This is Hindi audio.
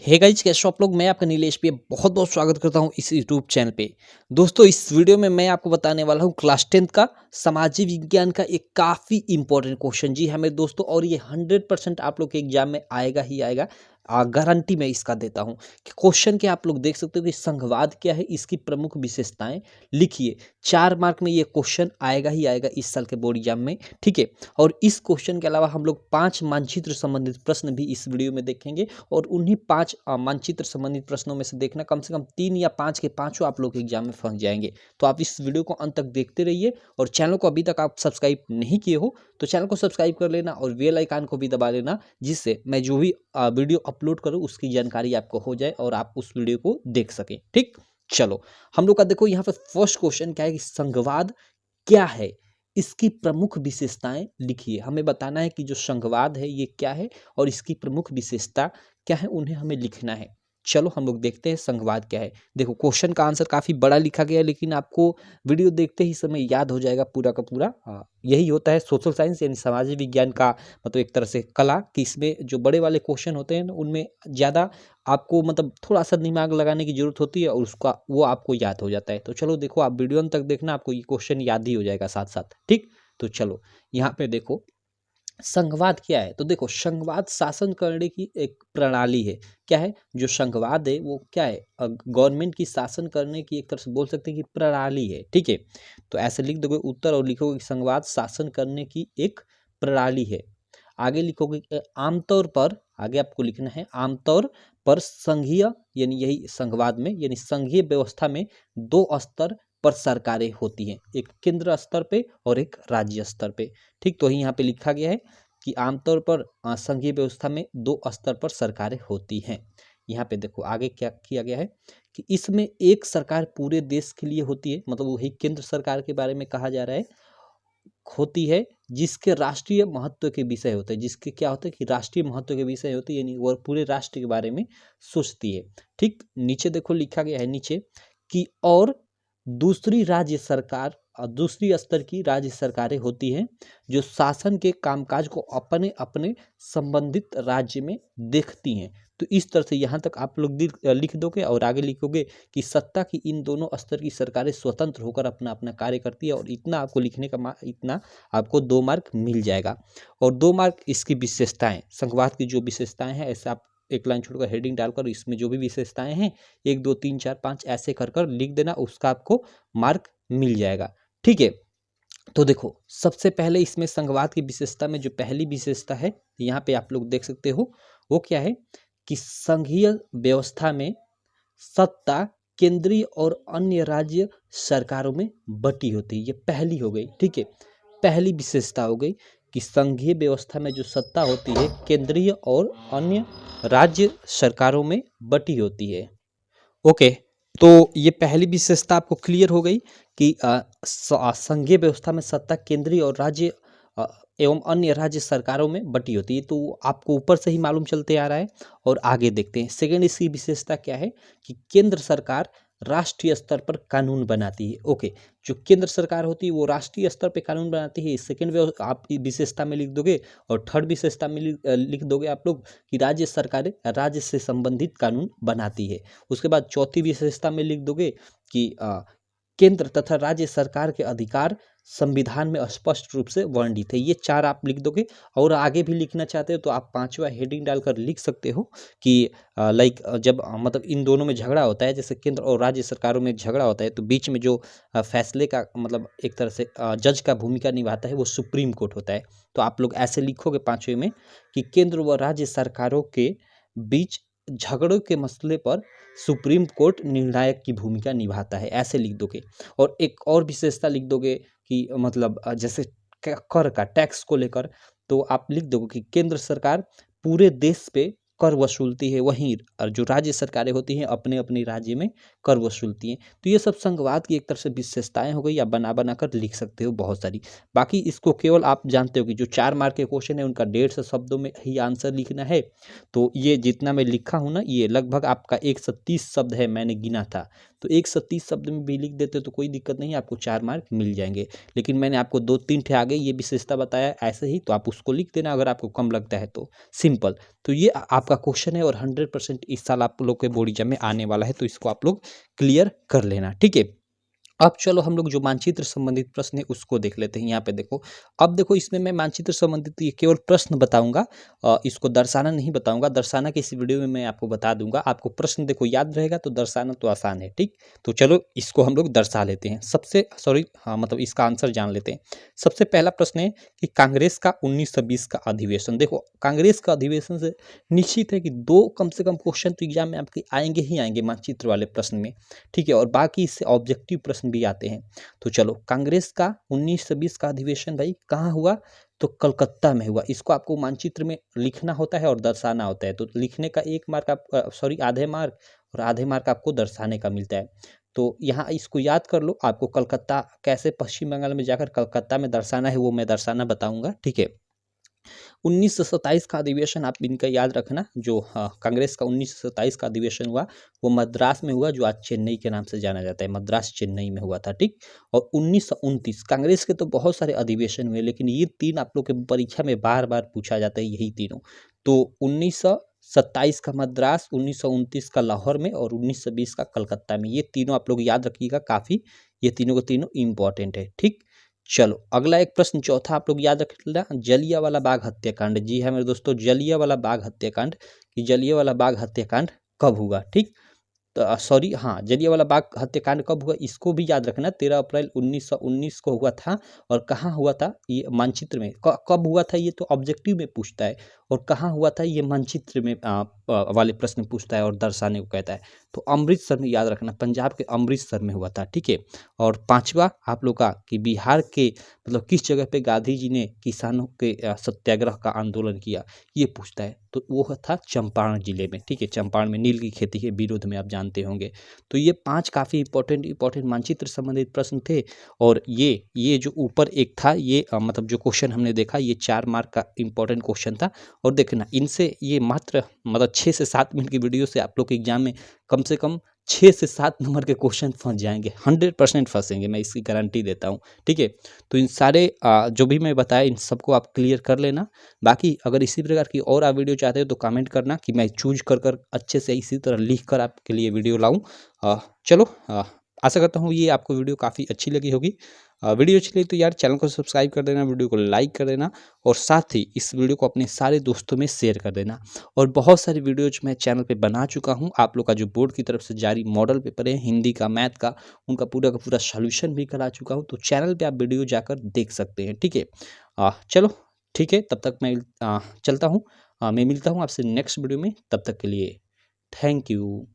हे गाइस, कैसे हो आप लोग। मैं आपका नीलेश पे बहुत बहुत स्वागत करता हूं इस यूट्यूब चैनल पे। दोस्तों, इस वीडियो में मैं आपको बताने वाला हूं क्लास 10th का सामाजिक विज्ञान का एक काफ़ी इंपॉर्टेंट क्वेश्चन। जी हाँ मेरे दोस्तों, और ये 100% आप लोग के एग्जाम में आएगा ही आएगा। गारंटी मैं इसका देता हूं कि क्वेश्चन के आप लोग देख सकते हो कि संघवाद क्या है, इसकी प्रमुख विशेषताएं लिखिए। 4 मार्क में ये क्वेश्चन आएगा ही आएगा इस साल के बोर्ड एग्जाम में, ठीक है। और इस क्वेश्चन के अलावा हम लोग 5 मानचित्र संबंधित प्रश्न भी इस वीडियो में देखेंगे, और उन्हीं 5 मानचित्र संबंधित प्रश्नों में से देखना कम से कम 3 या 5 के पांचों आप लोग एग्जाम में फंस जाएंगे। तो आप इस वीडियो को अंत तक देखते रहिए, और चैनल को अभी तक आप सब्सक्राइब नहीं किए हो तो चैनल को सब्सक्राइब कर लेना और बेल आइकन को भी दबा लेना, जिससे मैं जो भी वीडियो अपलोड करूँ उसकी जानकारी आपको हो जाए और आप उस वीडियो को देख सकें। ठीक, चलो हम लोग का देखो यहाँ पे फर्स्ट क्वेश्चन क्या है कि संघवाद क्या है, इसकी प्रमुख विशेषताएं लिखिए। हमें बताना है कि जो संघवाद है ये क्या है और इसकी प्रमुख विशेषता क्या है, उन्हें हमें लिखना है। चलो हम लोग देखते हैं संघवाद क्या है। देखो क्वेश्चन का आंसर काफी बड़ा लिखा गया है, लेकिन आपको वीडियो देखते ही समय याद हो जाएगा पूरा का पूरा। यही होता है सोशल साइंस यानी सामाजिक विज्ञान का मतलब एक तरह से कला, कि इसमें जो बड़े वाले क्वेश्चन होते हैं उनमें ज्यादा आपको मतलब थोड़ा सा दिमाग लगाने की जरूरत होती है और उसका वो आपको याद हो जाता है। तो चलो देखो, आप वीडियो अंत तक देखना, आपको ये क्वेश्चन याद ही हो जाएगा साथ साथ। ठीक, तो चलो यहाँ पे देखो संघवाद क्या है। तो देखो संघवाद शासन करने की एक प्रणाली है। क्या है जो संघवाद है वो क्या है, गवर्नमेंट की शासन करने की एक तरह से बोल सकते हैं कि प्रणाली है। ठीक है, तो ऐसे लिख दोगे उत्तर और लिखोगे कि संघवाद शासन करने की एक प्रणाली है। आगे लिखोगे आमतौर पर, आगे आपको लिखना है आमतौर पर संघीय, यानी यही संघवाद में यानी संघीय व्यवस्था में 2 स्तर पर सरकारें होती हैं, एक केंद्र स्तर पे और एक राज्य स्तर पे। ठीक, तो यहाँ पे लिखा गया है कि आमतौर पर संघीय व्यवस्था में 2 स्तर पर सरकारें होती हैं। यहाँ पे देखो आगे क्या किया गया है कि इसमें एक सरकार पूरे देश के लिए होती है, मतलब वही केंद्र सरकार के बारे में कहा जा रहा है, होती है जिसके राष्ट्रीय महत्व के विषय होते हैं, जिसके क्या होता है कि राष्ट्रीय महत्व के विषय होती है, यानी वो पूरे राष्ट्र के बारे में सोचती है। ठीक, नीचे देखो लिखा गया है नीचे कि और दूसरी राज्य सरकार और दूसरी स्तर की राज्य सरकारें होती हैं जो शासन के कामकाज को अपने अपने संबंधित राज्य में देखती हैं। तो इस तरह से यहाँ तक आप लोग लिख दोगे और आगे लिखोगे कि सत्ता की इन दोनों स्तर की सरकारें स्वतंत्र होकर अपना अपना कार्य करती है, और इतना आपको लिखने का इतना आपको 2 मार्क मिल जाएगा। और 2 मार्क इसकी विशेषताएं, संघवाद की जो विशेषताएं हैं, ऐसे आप एक लाइन छोड़कर हेडिंग डालकर इसमें जो भी विशेषताएं हैं 1 2 3 4 5 ऐसे कर कर लिख देना, उसका आपको मार्क मिल जाएगा। ठीक है, तो देखो सबसे पहले इसमें संघवाद की विशेषता में जो पहली विशेषता है यहाँ पे आप लोग देख सकते हो, वो क्या है कि संघीय व्यवस्था में सत्ता केंद्रीय और अन्य राज्य सरकारों में बटी होती है। ये पहली हो गई। ठीक है, पहली विशेषता हो गई कि संघीय व्यवस्था में जो सत्ता होती है केंद्रीय और अन्य राज्य सरकारों में बटी होती है। ओके, तो ये पहली विशेषता आपको क्लियर हो गई कि संघीय व्यवस्था में सत्ता केंद्रीय और राज्य अ, एवं अन्य राज्य सरकारों में बटी होती है। तो आपको ऊपर से ही मालूम चलते आ रहा है, और आगे देखते हैं। सेकेंड इसकी विशेषता क्या है कि केंद्र सरकार राष्ट्रीय स्तर पर कानून बनाती है। ओके, जो केंद्र सरकार होती है वो राष्ट्रीय स्तर पर कानून बनाती है, सेकेंड आप विशेषता में लिख दोगे। और थर्ड विशेषता में लिख दोगे आप लोग कि राज्य सरकारें राज्य से संबंधित कानून बनाती है। उसके बाद चौथी विशेषता में लिख दोगे कि केंद्र तथा राज्य सरकार के अधिकार संविधान में स्पष्ट रूप से वर्णित है। ये 4 आप लिख दोगे, और आगे भी लिखना चाहते हो तो आप 5वां हेडिंग डालकर लिख सकते हो कि लाइक जब मतलब इन दोनों में झगड़ा होता है, जैसे केंद्र और राज्य सरकारों में झगड़ा होता है, तो बीच में जो फैसले का मतलब एक तरह से जज का भूमिका निभाता है वो सुप्रीम कोर्ट होता है। तो आप लोग ऐसे लिखोगे 5वें में कि केंद्र व राज्य सरकारों के बीच झगड़ों के मसले पर सुप्रीम कोर्ट निर्णायक की भूमिका निभाता है, ऐसे लिख दोगे। और एक और विशेषता लिख दोगे कि मतलब जैसे कर का टैक्स को लेकर, तो आप लिख दोगे कि केंद्र सरकार पूरे देश पे कर वसूलती है, वहीं और जो राज्य सरकारें होती हैं अपने अपने राज्य में कर वसूलती हैं। तो ये सब संघवाद की एक तरह से विशेषताएं हो गई, या बना बना कर लिख सकते हो बहुत सारी। बाकी इसको केवल आप जानते हो कि जो 4 मार्क के क्वेश्चन है उनका 150 शब्दों में ही आंसर लिखना है। तो ये जितना मैं लिखा हूँ ना, ये लगभग आपका 130 शब्द है, मैंने गिना था। तो 130 शब्द में भी लिख देते तो कोई दिक्कत नहीं, आपको 4 मार्क मिल जाएंगे। लेकिन मैंने आपको 2-3 ठे आगे ये विशेषता बताया ऐसे ही, तो आप उसको लिख देना अगर आपको कम लगता है तो, सिंपल। तो ये आपका क्वेश्चन है और 100% इस साल आप लोग के बोर्ड एग्जाम में आने वाला है, तो इसको आप लोग क्लियर कर लेना, ठीक है। अब चलो हम लोग जो मानचित्र संबंधित प्रश्न है उसको देख लेते हैं। यहाँ पे देखो, अब देखो इसमें मैं मानचित्र संबंधित ये केवल प्रश्न बताऊंगा, इसको दर्शाना नहीं बताऊंगा। दर्शाना के इस वीडियो में मैं आपको बता दूंगा, आपको प्रश्न देखो याद रहेगा तो दर्शाना तो आसान है, ठीक। तो चलो इसको हम लोग दर्शा लेते हैं। सबसे सॉरी हाँ मतलब इसका आंसर जान लेते हैं। सबसे पहला प्रश्न है कि कांग्रेस का 1920 का अधिवेशन। देखो कांग्रेस का अधिवेशन से निश्चित है कि दो कम से कम क्वेश्चन तो एग्जाम में आपके आएंगे ही आएंगे मानचित्र वाले प्रश्न में, ठीक है। और बाकी इससे ऑब्जेक्टिव प्रश्न भी आते हैं। तो चलो, कांग्रेस का 1920 का अधिवेशन भाई कहाँ हुआ, तो कलकत्ता में हुआ। इसको आपको मानचित्र में लिखना होता है और दर्शाना होता है। तो लिखने का 1 मार्क आप सॉरी आधे मार्क, और आधे मार्क आपको दर्शाने का मिलता है। तो यहाँ इसको याद कर लो, आपको कलकत्ता कैसे पश्चिम बंगाल में जाकर कलकत्ता में दर्शाना है वो मैं दर्शाना बताऊंगा, ठीक है। 1927 का अधिवेशन आप इनका याद रखना, जो कांग्रेस का 1927 का अधिवेशन हुआ वो मद्रास में हुआ, जो आज चेन्नई के नाम से जाना जाता है। मद्रास चेन्नई में हुआ था, ठीक। और 1929 कांग्रेस के तो बहुत सारे अधिवेशन हुए, लेकिन ये 3 आप लोग के परीक्षा में बार बार पूछा जाता है, यही तीनों। तो 1927 का मद्रास, 1929 का लाहौर में और 1920 का कलकत्ता में, ये तीनों आप लोग याद रखिएगा, काफ़ी ये तीनों के तीनों इंपॉर्टेंट है, ठीक। चलो अगला एक प्रश्न चौथा आप लोग याद रख लेना, जलियांवाला बाग हत्याकांड। जी हाँ मेरे दोस्तों, जलियांवाला बाग हत्याकांड, कि जलियांवाला बाग हत्याकांड कब हुआ, ठीक। तो सॉरी हाँ, जलियांवाला बाग हत्याकांड कब हुआ इसको भी याद रखना। 13 अप्रैल 1919 को हुआ था। और कहाँ हुआ था ये मानचित्र में, कब हुआ था ये तो ऑब्जेक्टिव में पूछता है, और कहाँ हुआ था ये मानचित्र में वाले प्रश्न पूछता है और दर्शाने को कहता है। तो अमृतसर में याद रखना, पंजाब के अमृतसर में हुआ था, ठीक है। और पांचवा आप लोग का कि बिहार के मतलब किस जगह पे गांधी जी ने किसानों के सत्याग्रह का आंदोलन किया, ये पूछता है। तो वो था चंपारण जिले में, ठीक है। चंपारण में नील की खेती के विरोध में, आप जानते होंगे। तो ये 5 काफ़ी इंपॉर्टेंट मानचित्र संबंधित प्रश्न थे। और ये जो ऊपर एक था ये मतलब जो क्वेश्चन हमने देखा ये 4 मार्क का इंपॉर्टेंट क्वेश्चन था। और देखना इनसे ये मात्र मतलब 6 से 7 मिनट की वीडियो से आप लोग के एग्जाम में कम से कम 6 से 7 नंबर के क्वेश्चन फंस जाएंगे, 100% फंसेंगे, मैं इसकी गारंटी देता हूँ, ठीक है। तो इन सारे जो भी मैं बताया इन सबको आप क्लियर कर लेना। बाकी अगर इसी प्रकार की और आप वीडियो चाहते हो तो कमेंट करना कि मैं चूज कर अच्छे से इसी तरह लिख कर आपके लिए वीडियो लाऊं। चलो आशा करता हूँ ये आपको वीडियो काफ़ी अच्छी लगी होगी। वीडियो अच्छी लगी तो यार चैनल को सब्सक्राइब कर देना, वीडियो को लाइक कर देना, और साथ ही इस वीडियो को अपने सारे दोस्तों में शेयर कर देना। और बहुत सारी वीडियोज मैं चैनल पे बना चुका हूँ, आप लोग का जो बोर्ड की तरफ से जारी मॉडल पेपर है हिंदी का, मैथ का, उनका पूरा का पूरा सोल्यूशन भी करा चुका हूँ। तो चैनल पे आप वीडियो जाकर देख सकते हैं, ठीक है। चलो ठीक है, तब तक मैं चलता हूँ। मैं मिलता हूँ आपसे नेक्स्ट वीडियो में, तब तक के लिए थैंक यू।